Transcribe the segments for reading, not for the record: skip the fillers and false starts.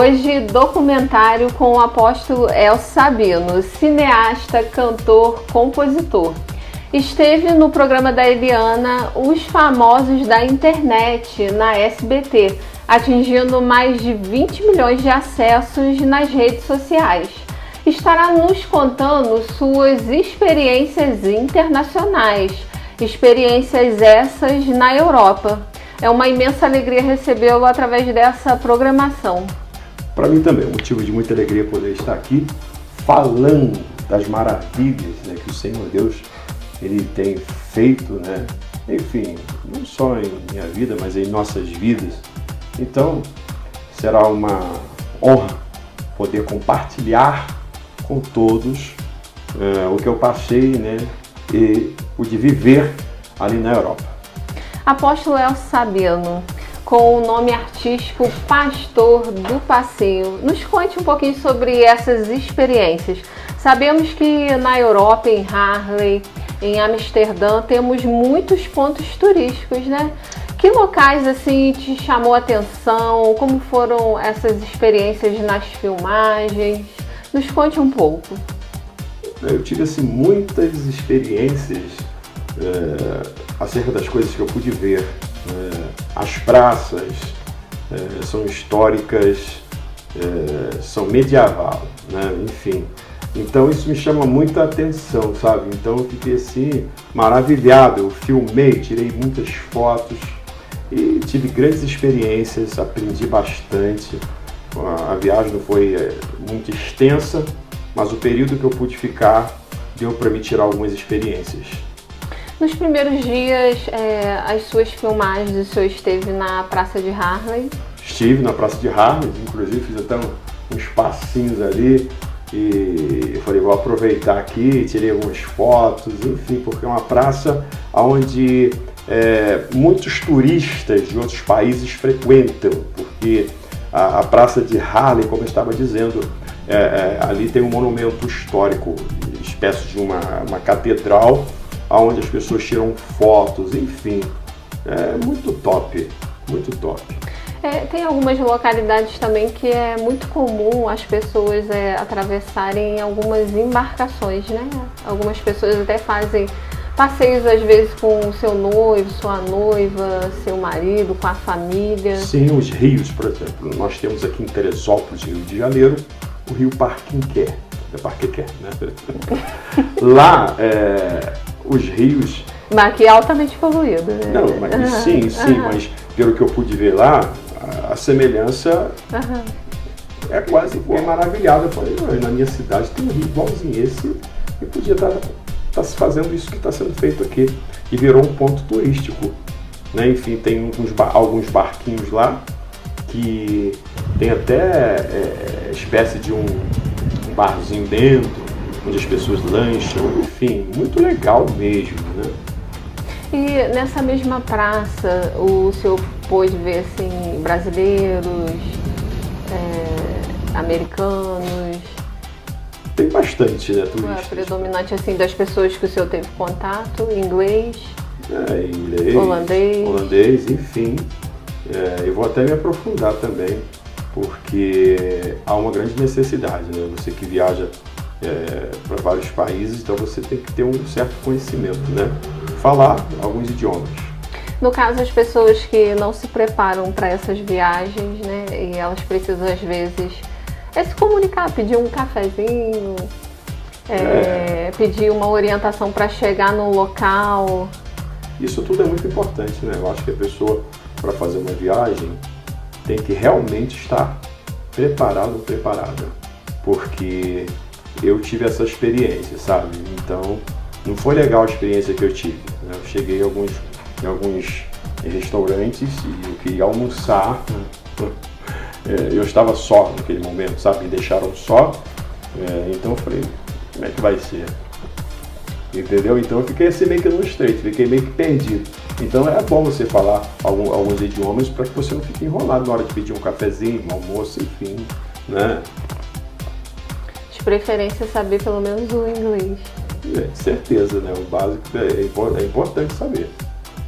Hoje, documentário com o apóstolo Elcio Sabino, cineasta, cantor, compositor. Esteve no programa da Eliana Os Famosos da Internet, na SBT, atingindo mais de 20 milhões de acessos nas redes sociais. Estará nos contando suas experiências internacionais, experiências essas na Europa. É uma imensa alegria recebê-lo através dessa programação. Para mim também é um motivo de muita alegria poder estar aqui falando das maravilhas, né, que o Senhor Deus Ele tem feito, né? Enfim, não só em minha vida, mas em nossas vidas. Então, será uma honra poder compartilhar com todos o que eu passei, né? E o de viver ali na Europa. Apóstolo Elcio Sabino, com o nome artístico Pastor do Passeio. Nos conte um pouquinho sobre essas experiências. Sabemos que na Europa, em Harley, em Amsterdã, temos muitos pontos turísticos, né? Que locais assim te chamou a atenção? Como foram essas experiências nas filmagens? Nos conte um pouco. Eu tive assim muitas experiências acerca das coisas que eu pude ver. As praças são históricas, são medieval, né? Enfim. Então isso me chama muita atenção, sabe? Então eu fiquei assim maravilhado, eu filmei, tirei muitas fotos e tive grandes experiências, aprendi bastante. A viagem não foi muito extensa, mas o período que eu pude ficar deu para me tirar algumas experiências. Nos primeiros dias, as suas filmagens, o senhor esteve na Praça de Harley? Estive na Praça de Harley, inclusive fiz até uns passinhos ali. E eu falei, vou aproveitar aqui, tirei algumas fotos, enfim, porque é uma praça onde muitos turistas de outros países frequentam, porque a Praça de Harley, como eu estava dizendo, ali tem um monumento histórico, espécie de uma catedral, onde as pessoas tiram fotos, enfim, é muito top, muito top. Tem algumas localidades também que é muito comum as pessoas atravessarem algumas embarcações, né? Algumas pessoas até fazem passeios às vezes com o seu noivo, sua noiva, seu marido, com a família. Sim, os rios, por exemplo. Nós temos aqui em Teresópolis, Rio de Janeiro, o rio Parquinqué, né? Lá, os rios... Mas aqui é altamente poluído, né? Não, mas, sim, mas pelo que eu pude ver lá, a semelhança é quase maravilhada. Eu falei, na minha cidade tem um rio igualzinho esse e podia estar se fazendo isso que está sendo feito aqui. E virou um ponto turístico, né? Enfim, tem alguns barquinhos lá que tem até espécie de um barzinho dentro, onde as pessoas lancham, enfim, muito legal mesmo, né? E nessa mesma praça, o senhor pôde ver assim, brasileiros, americanos? Tem bastante, né, turistas. É predominante assim das pessoas que o senhor teve contato, inglês? Inglês, holandês, enfim. Eu vou até me aprofundar também, porque há uma grande necessidade, né? Você que viaja para vários países, então você tem que ter um certo conhecimento, né? Falar alguns idiomas. No caso, as pessoas que não se preparam para essas viagens, né? E elas precisam às vezes se comunicar, pedir um cafezinho, pedir uma orientação para chegar no local. Isso tudo é muito importante, né? Eu acho que a pessoa, para fazer uma viagem, tem que realmente estar preparado ou preparada, porque eu tive essa experiência, sabe? Então, não foi legal a experiência que eu tive, né? Eu cheguei em alguns restaurantes e eu queria almoçar, eu estava só naquele momento, sabe? Me deixaram só, então eu falei, como é que vai ser? Entendeu? Então eu fiquei assim meio que no estreito, fiquei meio que perdido. Então é bom você falar alguns idiomas para que você não fique enrolado na hora de pedir um cafezinho, um almoço, enfim, né? De preferência saber pelo menos o inglês. Certeza, né? O básico é importante saber.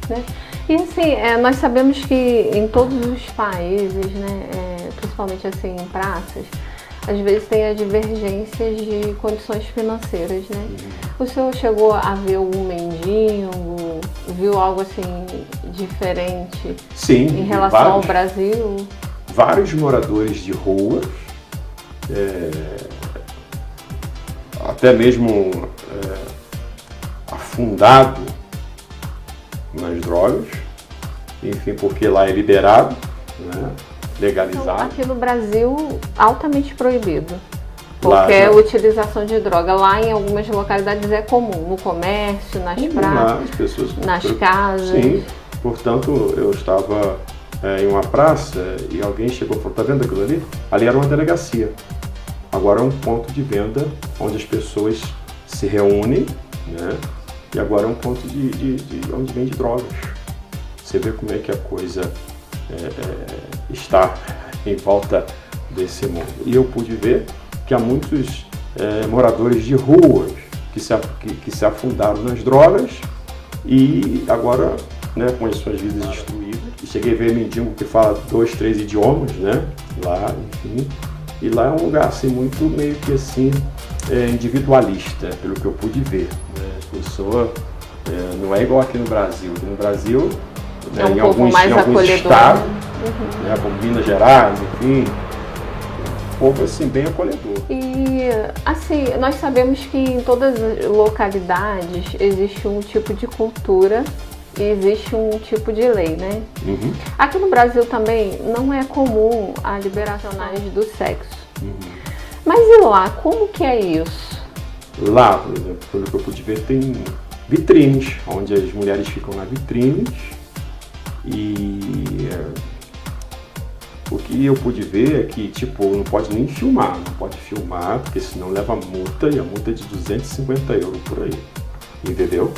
Né? E assim, nós sabemos que em todos os países, né, principalmente assim em praças, às vezes tem as divergências de condições financeiras, né? O senhor chegou a ver algum mendigo, viu algo assim diferente? Sim, em relação ao Brasil? Vários moradores de rua, até mesmo afundado nas drogas, enfim, porque lá é liberado, né? Legalizado. Então, aqui no Brasil, altamente proibido. Qualquer utilização de droga. Lá em algumas localidades é comum, no comércio, nas praças, nas casas. Sim, portanto, eu estava em uma praça e alguém chegou e falou, tá vendo aquilo ali? Ali era uma delegacia. Agora é um ponto de venda onde as pessoas se reúnem, né? E agora é um ponto onde vende drogas. Você vê como é que a coisa está em volta desse mundo. E eu pude ver que há muitos moradores de ruas que se afundaram nas drogas e agora, né, com as suas vidas destruídas. E cheguei a ver mendigo que fala 2, 3 idiomas, né, lá, enfim. E lá é um lugar assim, muito meio que assim, individualista, pelo que eu pude ver. Né? A pessoa não é igual aqui no Brasil. Aqui no Brasil, é um pouco mais acolhedor. Estados, né, como Minas Gerais, enfim, um povo assim, bem acolhedor. E assim, nós sabemos que em todas as localidades existe um tipo de cultura e existe um tipo de lei, né? Aqui no Brasil também não é comum a liberação do sexo. Mas e lá, como que é isso? Lá, por exemplo, pelo que eu pude ver, tem vitrines, onde as mulheres ficam nas vitrines e o que eu pude ver é que, tipo, não pode nem filmar, porque senão leva multa, e a multa é de 250 € por aí, entendeu?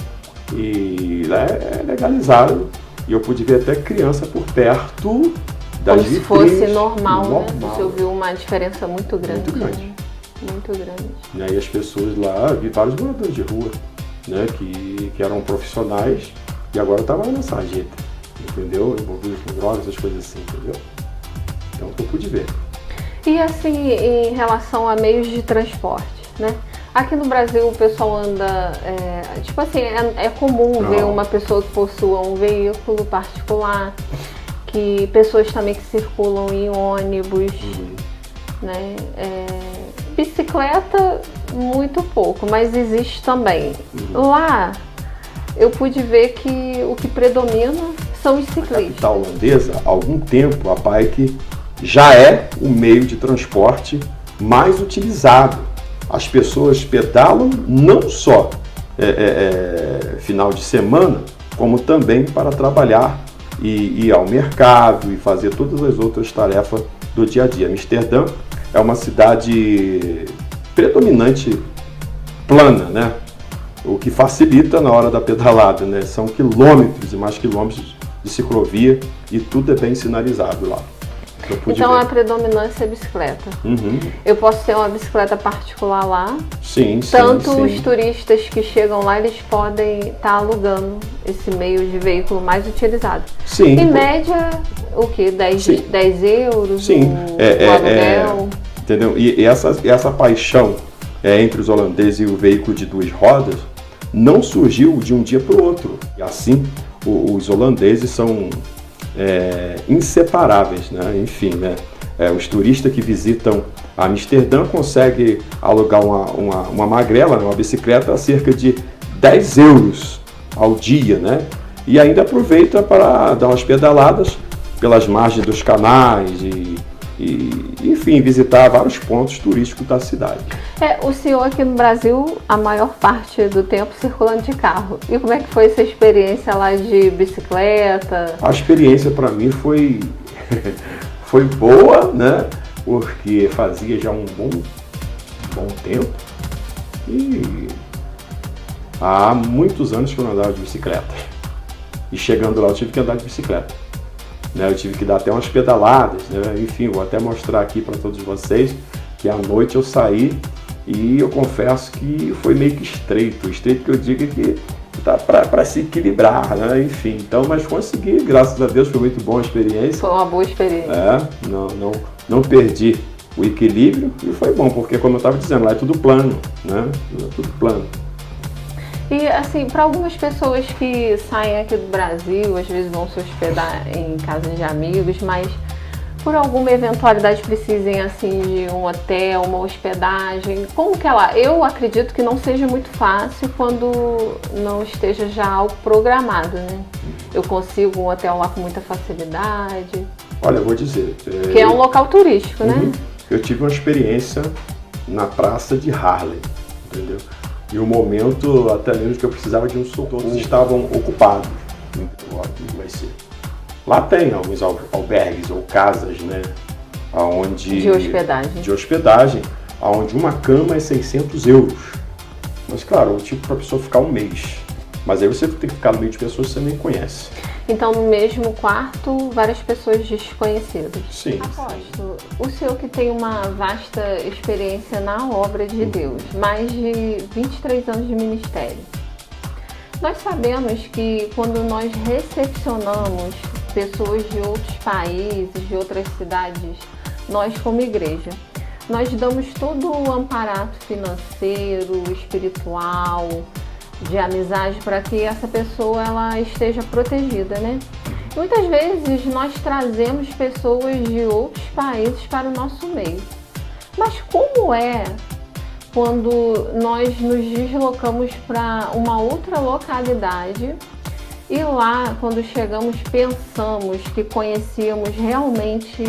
E lá é legalizado, e eu pude ver até criança por perto das vitrines. Como se fosse normal, né? Você viu uma diferença muito grande. Muito grande. Né? Muito grande. E aí as pessoas lá, vi vários moradores de rua, né, que eram profissionais e agora estavam na sarjeta, entendeu? Envolvidos com drogas, essas coisas assim, entendeu? Então eu pude ver. E assim, em relação a meios de transporte, né? Aqui no Brasil o pessoal anda, tipo assim, é comum ver uma pessoa que possua um veículo particular, que pessoas também que circulam em ônibus, né? Bicicleta, muito pouco, mas existe também. Lá, eu pude ver que o que predomina são os ciclistas. Na capital holandesa, há algum tempo, a bike já é o meio de transporte mais utilizado. As pessoas pedalam não só final de semana, como também para trabalhar e ir ao mercado e fazer todas as outras tarefas do dia a dia. Amsterdã é uma cidade predominante plana, né? O que facilita na hora da pedalada, né? São quilômetros e mais quilômetros de ciclovia e tudo é bem sinalizado lá. Então a predominância é bicicleta. Eu posso ter uma bicicleta particular lá. Sim, Tanto os turistas que chegam lá, eles podem estar alugando esse meio de veículo mais utilizado. Sim. Em média, o quê? 10 euros? Sim. O aluguel? Entendeu? E essa paixão entre os holandeses e o veículo de 2 rodas não surgiu de um dia para o outro. E assim, os holandeses são inseparáveis, né? Enfim, né? Os turistas que visitam Amsterdã conseguem alugar uma magrela, uma bicicleta, a cerca de 10 euros ao dia, né? E ainda aproveita para dar umas pedaladas pelas margens dos canais e enfim, visitar vários pontos turísticos da cidade. O senhor aqui no Brasil, a maior parte do tempo circulando de carro. E como é que foi essa experiência lá de bicicleta? A experiência para mim foi boa, né? Porque fazia já um bom tempo e há muitos anos que eu não andava de bicicleta. E chegando lá eu tive que andar de bicicleta. Eu tive que dar até umas pedaladas, né? Enfim, vou até mostrar aqui para todos vocês que à noite eu saí e eu confesso que foi meio que estreito que eu digo que dá para se equilibrar, né? Enfim, então, mas consegui, graças a Deus, foi muito boa a experiência. Foi uma boa experiência. Não não perdi o equilíbrio e foi bom, porque como eu estava dizendo, lá é tudo plano, né? É tudo plano. E assim, para algumas pessoas que saem aqui do Brasil, às vezes vão se hospedar em casas de amigos, mas por alguma eventualidade precisem assim de um hotel, uma hospedagem, como que é lá? Eu acredito que não seja muito fácil quando não esteja já algo programado, né? Eu consigo um hotel lá com muita facilidade. Olha, eu vou dizer... Que é um local turístico, né? Eu tive uma experiência na praça de Harlem, entendeu? E o momento, até mesmo que eu precisava de um socorro, todos estavam ocupados. Então, ó, como vai ser? Lá tem alguns albergues ou casas, né? Aonde, de hospedagem, onde uma cama é 600 euros. Mas, claro, tipo para a pessoa ficar um mês. Mas aí você tem que ficar no meio de pessoas que você nem conhece. Então, no mesmo quarto, várias pessoas desconhecidas. Sim. Apóstolo, o senhor que tem uma vasta experiência na obra de Deus, mais de 23 anos de ministério. Nós sabemos que quando nós recepcionamos pessoas de outros países, de outras cidades, nós como igreja, nós damos todo o amparato financeiro, espiritual, de amizade para que essa pessoa ela esteja protegida, né? Muitas vezes nós trazemos pessoas de outros países para o nosso meio. Mas como é quando nós nos deslocamos para uma outra localidade e lá, quando chegamos, pensamos que conhecíamos realmente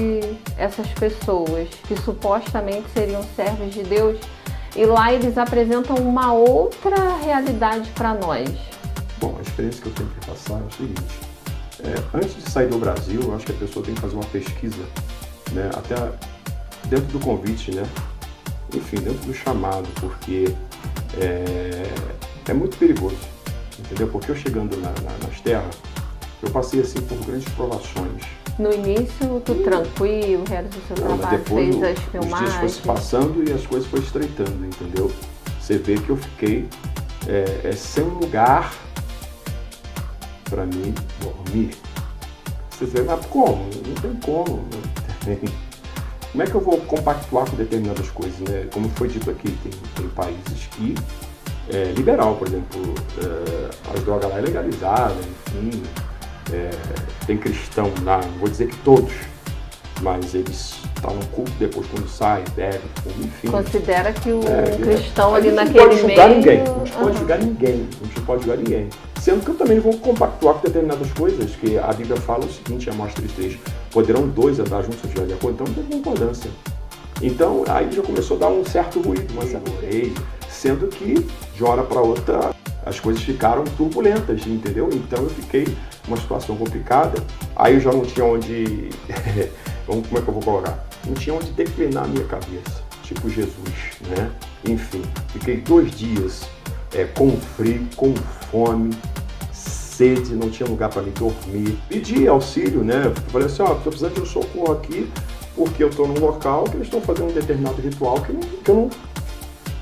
essas pessoas que supostamente seriam servos de Deus, e lá eles apresentam uma outra realidade para nós? Bom, a experiência que eu tenho que passar é o seguinte. Antes de sair do Brasil, eu acho que a pessoa tem que fazer uma pesquisa, né? Até dentro do convite, né? Enfim, dentro do chamado, porque é muito perigoso, entendeu? Porque eu chegando nas terras, eu passei assim por grandes provações. No início, tudo tranquilo, realizou o seu trabalho, depois, fez as filmagens. Os dias foram se passando e as coisas foram estreitando, entendeu? Você vê que eu fiquei sem um lugar para mim dormir. Você vê, mas como? Não tem como. Como é que eu vou compactuar com determinadas coisas, né? Como foi dito aqui, tem países que liberal, por exemplo, as drogas lá é legalizada, enfim. Tem cristão lá, não vou dizer que todos, mas eles estão no culto depois quando sai, bebe, enfim. Considera que o cristão ali naquele meio... A gente não pode julgar ninguém, a gente pode julgar ninguém. Sendo que eu também vou compactuar com determinadas coisas, que a Bíblia fala o seguinte, Amós 3:3, poderão dois andar juntos se estiverem de acordo, então não tem concordância. Então aí já começou a dar um certo ruído, uma certa orelha, sendo que de uma hora para outra as coisas ficaram turbulentas, entendeu? Então eu fiquei numa situação complicada, aí eu já não tinha onde, como é que eu vou colocar? Não tinha onde declinar a minha cabeça, tipo Jesus, né? Enfim, fiquei 2 dias com frio, com fome, sede, não tinha lugar para me dormir. Pedi auxílio, né? Falei assim, estou precisando de um socorro aqui, porque eu estou num local que eles estão fazendo um determinado ritual que eu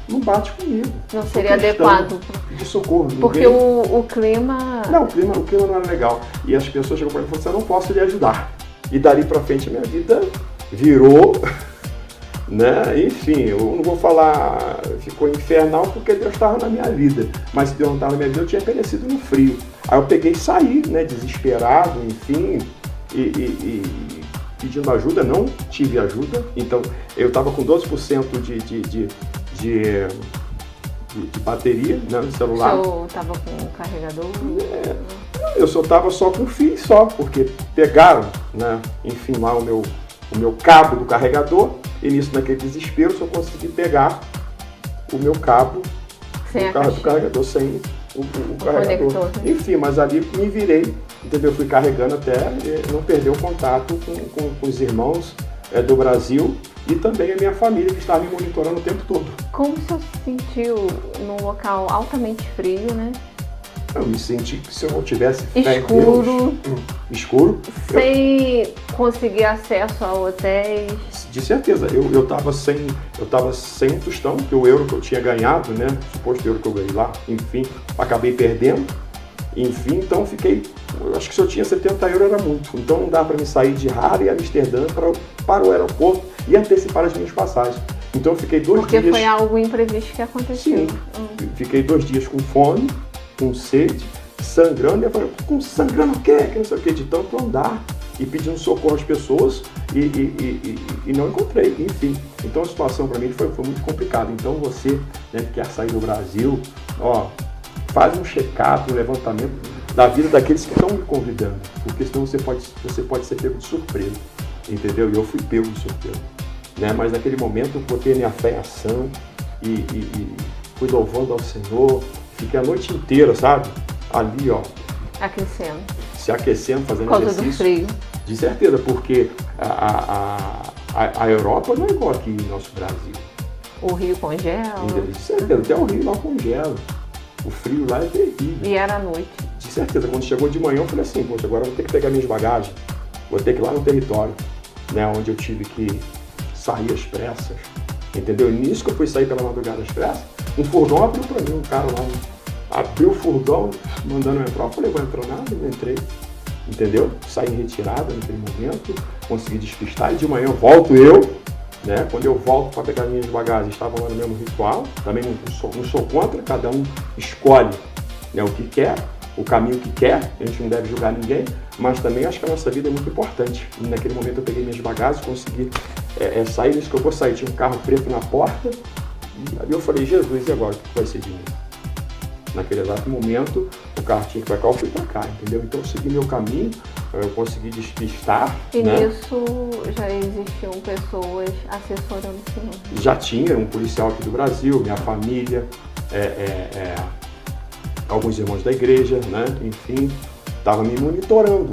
não bate comigo. Não seria adequado. De socorro. Porque o clima... Não, o clima não era legal. E as pessoas chegam para mim e falam assim, eu não posso lhe ajudar. E dali para frente a minha vida virou, né? Enfim, eu não vou falar, ficou infernal porque Deus estava na minha vida. Mas se Deus não estava na minha vida, eu tinha perecido no frio. Aí eu peguei e saí, né? Desesperado, enfim, e pedindo ajuda, não tive ajuda. Então, eu estava com 12% de bateria, né, no celular. O senhor estava com um carregador? Eu só estava só com fio porque pegaram, né, enfim, lá o meu cabo do carregador, e nisso, naquele desespero, só consegui pegar o meu cabo do carregador sem o carregador. Conector, né? Enfim, mas ali me virei, entendeu? Fui carregando até não perder o contato com os irmãos do Brasil e também a minha família que estava me monitorando o tempo todo. Como o senhor se sentiu num local altamente frio, né? Eu me senti que se eu não tivesse fé em Deus, escuro, sem conseguir acesso a hotéis. De certeza, eu estava sem um tostão, que o euro que eu tinha ganhado, né? Suposto euro que eu ganhei lá, enfim, acabei perdendo. Enfim, então fiquei, eu acho que se eu tinha 70 euros era muito. Então não dá para me sair de Harlem e Amsterdã para o aeroporto e antecipar as minhas passagens. Então eu fiquei 2 dias... Porque foi algo imprevisto que aconteceu. Sim, fiquei 2 dias com fome, com sede, sangrando, e eu falei, com sangrando o quê? Que não sei o quê, de tanto andar e pedindo socorro às pessoas e não encontrei, enfim. Então a situação para mim foi muito complicada. Então você, né, que quer sair do Brasil, ó, faz um check-up, um levantamento da vida daqueles que estão me convidando, porque senão você pode ser pego de surpresa, entendeu? E eu fui pego de surpresa, né? Mas naquele momento eu botei minha fé em ação e fui louvando ao Senhor, fiquei a noite inteira, sabe? Ali, ó, aquecendo, se aquecendo, fazendo por causa exercício. do frio. De certeza, porque a Europa não é igual aqui no nosso Brasil. O rio congela. De certeza, até o rio lá congela. O frio lá é terrível. E era à noite. De certeza, quando chegou de manhã eu falei assim, poxa, agora eu vou ter que pegar minhas bagagens, vou ter que ir lá no território, né, onde eu tive que sair às pressas, entendeu? E nisso que eu fui sair pela madrugada às pressas, um furgão abriu pra mim, um cara lá, abriu o furgão, mandando eu entrar. Eu falei, vou entrar nada, eu entrei, entendeu? Saí em retirada naquele momento, consegui despistar e de manhã volto eu, né? Quando eu volto para pegar minhas bagagens, estavam lá no mesmo ritual, também não sou contra, cada um escolhe, né, o que quer, o caminho que quer, a gente não deve julgar ninguém, mas também acho que a nossa vida é muito importante. E naquele momento eu peguei minhas bagagens, consegui sair, nisso que eu vou sair, tinha um carro preto na porta, e ali eu falei, Jesus, e agora o que vai ser de mim? Naquele exato momento, o carro tinha que ir para cá, eu fui para cá, entendeu? Então eu segui meu caminho, eu consegui despistar. E né? nisso já existiam pessoas assessorando o senhor? Já tinha um policial aqui do Brasil, minha família, alguns irmãos da igreja, né? Enfim, estavam me monitorando,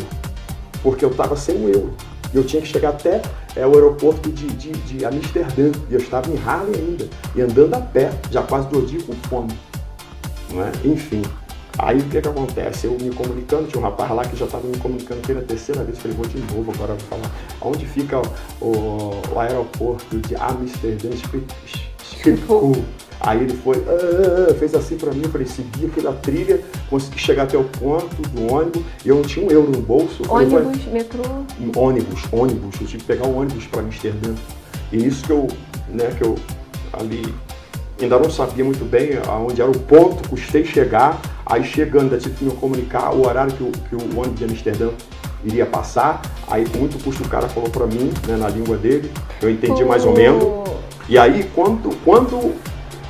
porque eu estava sem um euro. Eu tinha que chegar até o aeroporto de Amsterdã, e eu estava em Halle ainda, e andando a pé, já quase 2 dias com fome. Não é? Enfim, aí o que acontece? Eu me comunicando, tinha um rapaz lá que já estava me comunicando pela 3ª vez, falei, vou de novo, agora vou falar onde fica o aeroporto de Amsterdã, Schiphol. Aí ele foi, fez assim pra mim, eu falei, segui aquela trilha, consegui chegar até o ponto do ônibus, e eu não tinha um euro no bolso. Ônibus, metrô? Ônibus, eu tive que pegar um ônibus para Amsterdã. E isso que eu ali ainda não sabia muito bem aonde era o ponto, custei chegar, aí chegando, ainda tive que me comunicar o horário que o ônibus de Amsterdã iria passar, aí com muito custo o cara falou pra mim, né, na língua dele, eu entendi mais ou menos, e aí quando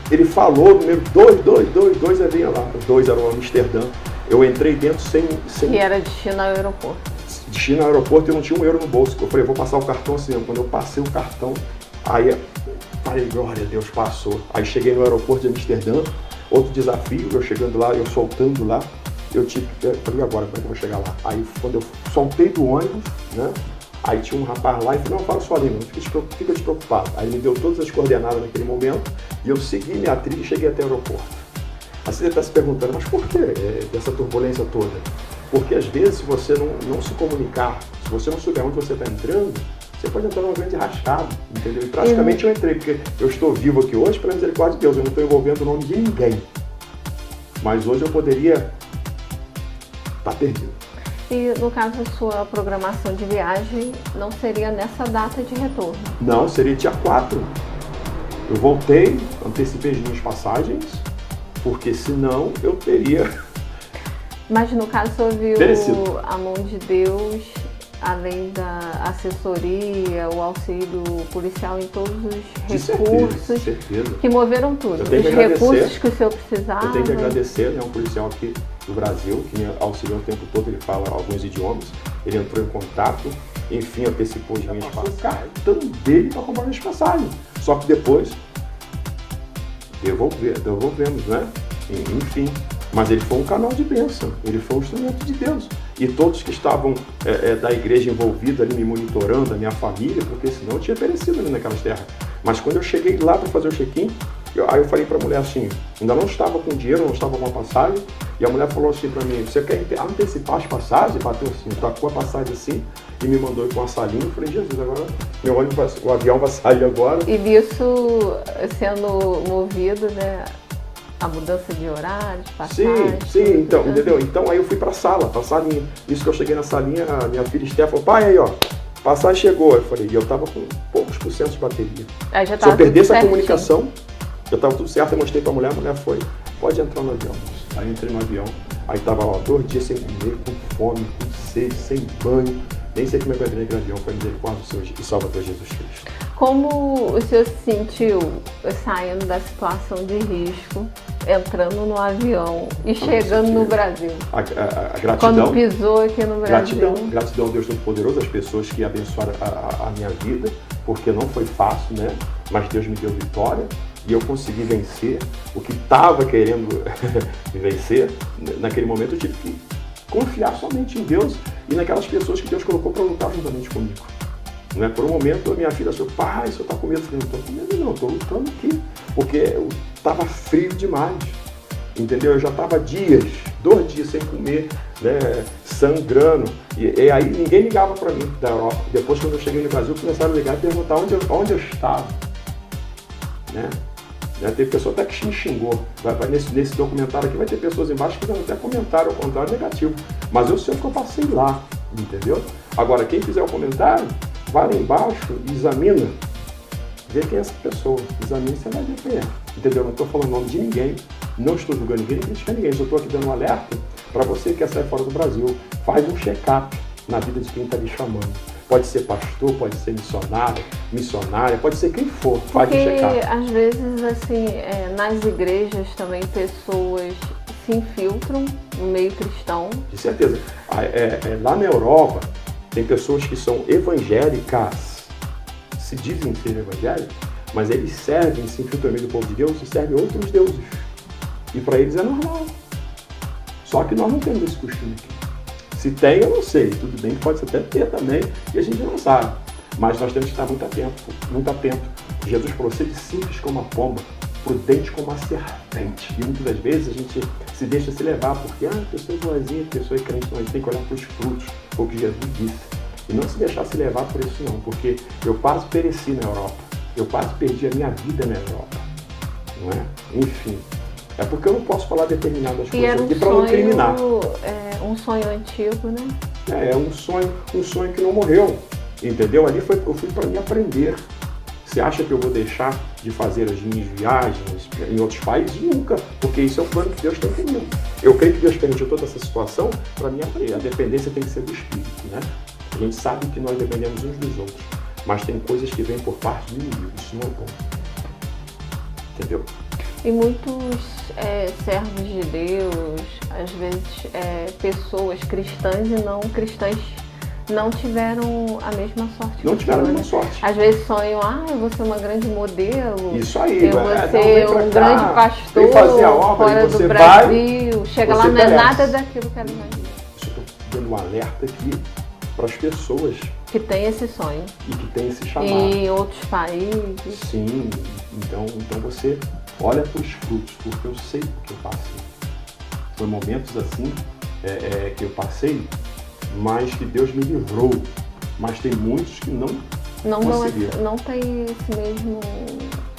ele falou, número 2, aí vinha lá, 2 era o Amsterdã, eu entrei dentro sem... Que era destino ao aeroporto. Destino ao aeroporto e eu não tinha um euro no bolso, eu falei, vou passar o cartão assim, quando eu passei o cartão, aí... Falei, glória a Deus, passou. Aí cheguei no aeroporto de Amsterdã, outro desafio, eu chegando lá, eu soltando lá, eu falei, agora, como é que eu vou chegar lá? Aí quando eu soltei do ônibus, né, aí tinha um rapaz lá e falou, não, fala sua língua, não fica despreocupado. Aí me deu todas as coordenadas naquele momento e eu segui minha trilha e cheguei até o aeroporto. Aí você está se perguntando, mas por que dessa turbulência toda? Porque às vezes, se você não se comunicar, se você não souber onde você está entrando, você pode entrar numa grande rascada, entendeu? E praticamente eu entrei, porque eu estou vivo aqui hoje pela misericórdia de Deus, eu não estou envolvendo o nome de ninguém. Mas hoje eu poderia estar perdido. E no caso da sua programação de viagem, não seria nessa data de retorno? Não, seria dia 4. Eu voltei, antecipei as minhas passagens, porque senão eu teria... Mas no caso, você ouviu merecido. A mão de Deus... Além da assessoria, o auxílio policial em todos os recursos que moveram tudo, os recursos que o senhor precisava. Eu tenho que agradecer, né, um policial aqui do Brasil que me auxiliou o tempo todo, ele fala alguns idiomas, ele entrou em contato, enfim, antecipou as minhas passagens, o cartão dele para comprar minhas passagens. Só que depois devolvemos, né? Enfim. Mas ele foi um canal de bênção, ele foi um instrumento de Deus. E todos que estavam da igreja envolvidos ali me monitorando, a minha família, porque senão eu tinha perecido ali naquelas terras. Mas quando eu cheguei lá para fazer o check-in, aí eu falei para a mulher assim, ainda não estava com dinheiro, não estava com a passagem, e a mulher falou assim para mim, você quer antecipar as passagens? Bateu assim, tacou a passagem assim, e me mandou ir com uma salinha. Eu falei, Jesus, agora o avião vai sair agora. E nisso, sendo movido, né? A mudança de horário, de passagem. Sim, então, entendeu? Então aí eu fui pra salinha. Isso que eu cheguei na salinha, a minha filha Esther falou, pai, aí ó, Passagem chegou, eu falei, e eu tava com poucos % de bateria. Aí já Se eu perdesse a certinho. comunicação, já tava tudo certo, eu mostrei pra mulher, a mulher foi, pode entrar no avião. Aí entrei no avião, aí tava lá 2 dias sem comer, com fome, com sede, sem banho, nem sei como é que eu entrei naquele avião, foi a misericórdia do Senhor e Salvador Jesus Cristo. Como o senhor se sentiu saindo da situação de risco, entrando no avião e chegando no Brasil? A gratidão. Quando pisou aqui no Brasil. Gratidão a Deus Todo-Poderoso, as pessoas que abençoaram a minha vida, porque não foi fácil, né? Mas Deus me deu vitória e eu consegui vencer o que estava querendo vencer. Naquele momento eu tive que confiar somente em Deus e naquelas pessoas que Deus colocou para lutar juntamente comigo. Não é? Por um momento a minha filha falou, pai, o senhor está com medo? Eu falei, não estou com medo não, estou lutando aqui, porque eu estava frio demais, entendeu? Eu já estava 2 dias sem comer, né, sangrando, e aí ninguém ligava para mim da Europa. Depois, quando eu cheguei no Brasil, começaram a ligar e perguntar onde eu estava, né? Teve pessoa até que me xingou. Nesse documentário aqui vai ter pessoas embaixo que vão até comentário, ao contrário, negativo. Mas eu sei o que eu passei lá, entendeu? Agora, quem fizer o comentário, vai lá embaixo e examina, vê quem é essa pessoa, examina e você vai ver quem é, entendeu? Não estou falando o nome de ninguém, não estou julgando ninguém, nem criticando ninguém, só estou aqui dando um alerta para você que quer sair fora do Brasil. Faz um check-up na vida de quem está lhe chamando. Pode ser pastor, pode ser missionária, pode ser quem for, faz um check-up. Porque às vezes, assim, nas igrejas também pessoas se infiltram no meio cristão. De certeza. Lá na Europa, tem pessoas que são evangélicas, se dizem ser evangélicos, mas eles servem, se infiltram no meio do povo de Deus e servem outros deuses. E para eles é normal. Só que nós não temos esse costume aqui. Se tem, eu não sei. Tudo bem que pode até ter também e a gente não sabe. Mas nós temos que estar muito atento, muito atento. Jesus falou, seja simples como a pomba, prudente como a serpente. E muitas das vezes a gente se deixa se levar, porque a pessoa é boazinha, a pessoa é crente, não, a gente tem que olhar para os frutos, foi o que Jesus disse. E não se deixar se levar por isso não, porque eu quase pereci na Europa, eu quase perdi a minha vida na Europa, não é? Enfim, é porque eu não posso falar determinadas coisas aqui para não incriminar. Um sonho antigo, né? É um sonho que não morreu, entendeu? Ali eu fui para me aprender. Você acha que eu vou deixar de fazer as minhas viagens em outros países? Nunca, porque isso é o plano que Deus tem comigo. Eu creio que Deus permitiu toda essa situação para me aprender. A dependência tem que ser do Espírito, né? A gente sabe que nós dependemos uns dos outros, mas tem coisas que vêm por parte do inimigo, isso não é bom. Entendeu? E muitos servos de Deus, às vezes pessoas cristãs e não cristãs, não tiveram a mesma sorte. Não tiveram a mesma sorte. Às vezes sonham, eu vou ser uma grande modelo. Isso aí, eu vou ser um grande pastor vem fazer a obra, fora você do Brasil. Chega lá, não é nada daquilo que ela imagina. Estou dando um alerta aqui para as pessoas que tem esse sonho. E que tem esse chamado. E em outros países. Sim, então você olha para os frutos, porque eu sei o que eu passei. Foi momentos assim que eu passei, mas que Deus me livrou. Mas tem muitos que não conseguiram. Não tem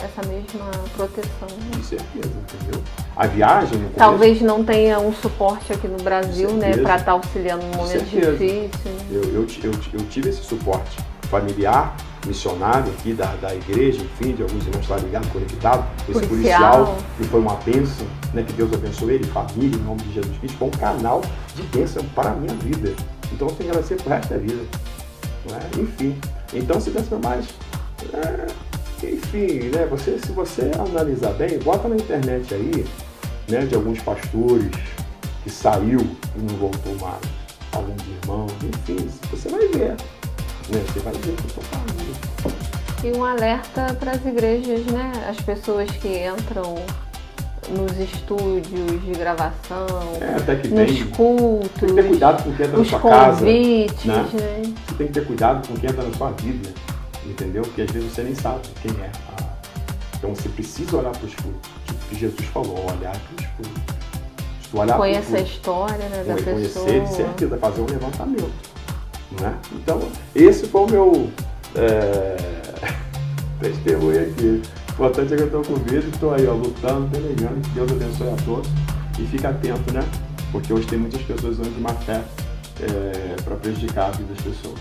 essa mesma proteção. Né? Com certeza, entendeu? A viagem... No Talvez começo, não tenha um suporte aqui no Brasil, né? Para estar auxiliando num momento difícil. Eu tive esse suporte familiar, missionário aqui da igreja, enfim, de alguns irmãos que estavam ligados, conectados, esse policial, que foi uma bênção, né, que Deus abençoe ele, família, em nome de Jesus Cristo, foi um canal de bênção para a minha vida. Então eu tenho que agradecer pro resto da vida. Não é? Enfim, então se pensa mais, enfim, né, se você analisar bem, bota na internet aí, né, de alguns pastores que saiu e não voltou mais, alguns irmãos, enfim, você vai ver. Você vai ver o que eu estou falando. E um alerta para as igrejas, né? As pessoas que entram nos estúdios de gravação, até que nos cultos, tem que ter cuidado com quem entra na sua casa. Os convites, né? Você tem que ter cuidado com quem entra na sua vida, entendeu? Porque às vezes você nem sabe quem é. Então você precisa olhar para os cultos. Tipo que Jesus falou, olhar para os cultos. Conhecer a história, né, da pessoa. Conhecer, de certeza, fazer um levantamento. Né? Então, esse foi o meu testemunho aqui. O importante é que eu estou com medo, estou aí lutando, delegando, que Deus abençoe a todos. E fica atento, né? Porque hoje tem muitas pessoas usando de má fé para prejudicar a vida das pessoas.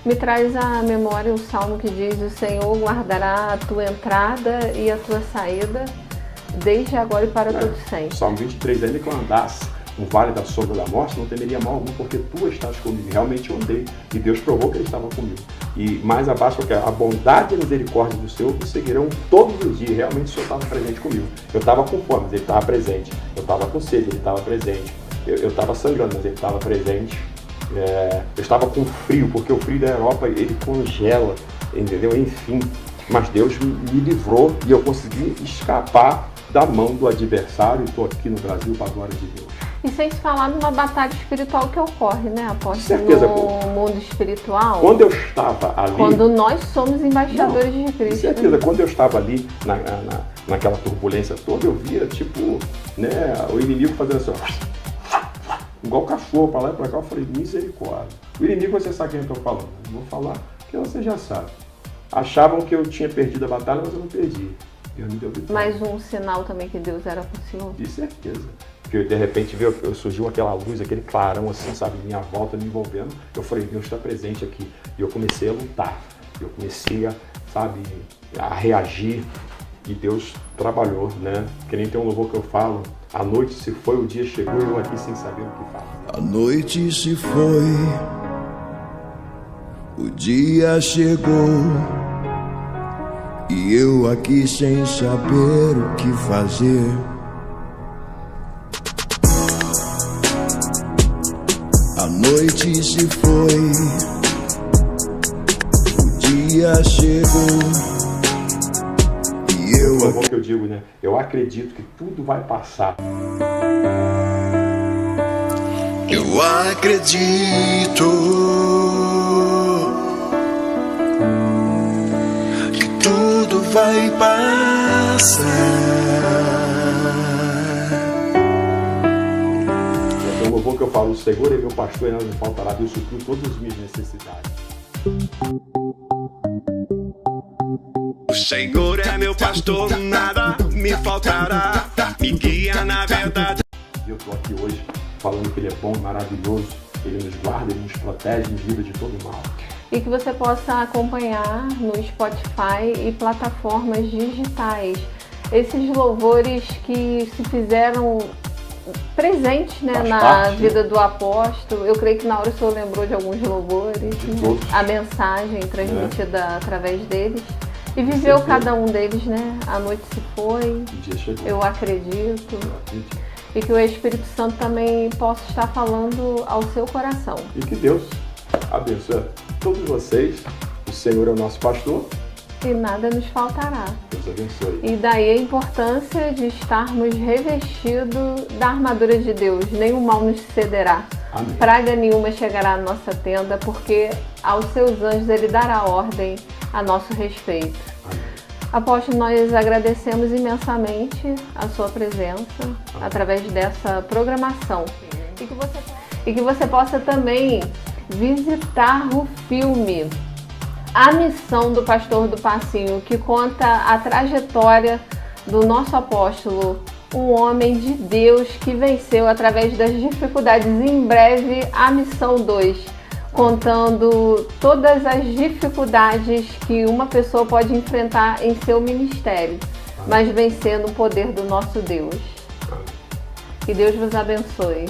Me traz à memória o salmo que diz: o Senhor guardará a tua entrada e a tua saída, desde agora e para todo sempre. Salmo 23, ainda que eu andasse no vale da sombra da morte, não temeria mal algum, porque tu estás comigo. Realmente eu andei, e Deus provou que ele estava comigo. E mais abaixo, porque a bondade e a misericórdia do Senhor me seguirão todos os dias. Realmente o Senhor estava presente comigo. Eu estava com fome, mas ele estava presente. Eu estava com sede, ele estava presente. Eu estava sangrando, mas ele estava presente. Eu estava com frio, porque o frio da Europa, ele congela, entendeu? Enfim, mas Deus me livrou e eu consegui escapar da mão do adversário. Estou aqui no Brasil para a glória de Deus. E sem se falar numa batalha espiritual que ocorre, né, apóstolo? Certeza, no mundo espiritual. Quando eu estava ali... Quando nós somos embaixadores de Cristo. Certeza, né? quando eu estava ali naquela turbulência toda, eu via, tipo, né, o inimigo fazendo assim, ó, igual cachorro para lá e para cá. Eu falei, misericórdia. O inimigo, você sabe quem eu estou falando. Eu vou falar que você já sabe. Achavam que eu tinha perdido a batalha, mas eu não perdi. Deus me deu vitória. Mais um sinal também que Deus era com o Senhor. De certeza. Porque de repente surgiu aquela luz, aquele clarão assim, sabe, em minha volta, me envolvendo. Eu falei, Deus está presente aqui. E eu comecei a lutar. Eu comecei a reagir. E Deus trabalhou, né? Que nem tem um louvor que eu falo: a noite se foi, o dia chegou, e eu aqui sem saber o que faço. A noite se foi, o dia chegou, e eu aqui sem saber o que fazer. A noite se foi, o dia chegou, e eu aqui... Como que eu digo, né? Eu acredito que tudo vai passar. Eu acredito que tudo vai passar. Então, o louvor que eu falo: o Senhor é meu pastor e nada me faltará. Deus supriu todas as minhas necessidades. O Senhor é meu pastor, nada me faltará, me guia na verdade. Eu estou aqui hoje falando que Ele é bom, maravilhoso, Ele nos guarda, Ele nos protege, nos livra de todo mal. E que você possa acompanhar no Spotify e plataformas digitais esses louvores que se fizeram presentes, né, na vida do apóstolo. Eu creio que na hora o senhor lembrou de alguns louvores, né? A mensagem transmitida através deles. E viveu cada um deles, né? A noite se foi, eu acredito. E que o Espírito Santo também possa estar falando ao seu coração. E que Deus abençoe todos vocês. O Senhor é o nosso pastor. E nada nos faltará. Deus abençoe. E daí a importância de estarmos revestidos da armadura de Deus. Nenhum mal nos cederá. Amém. Praga nenhuma chegará à nossa tenda, porque aos seus anjos Ele dará ordem a nosso respeito. Amém. Apóstolo, nós agradecemos imensamente a sua presença através dessa programação. E que você possa também visitar o filme A Missão do Pastor do Passinho, que conta a trajetória do nosso apóstolo, um homem de Deus que venceu através das dificuldades. Em breve, a Missão 2, contando todas as dificuldades que uma pessoa pode enfrentar em seu ministério, mas vencendo o poder do nosso Deus. Que Deus vos abençoe.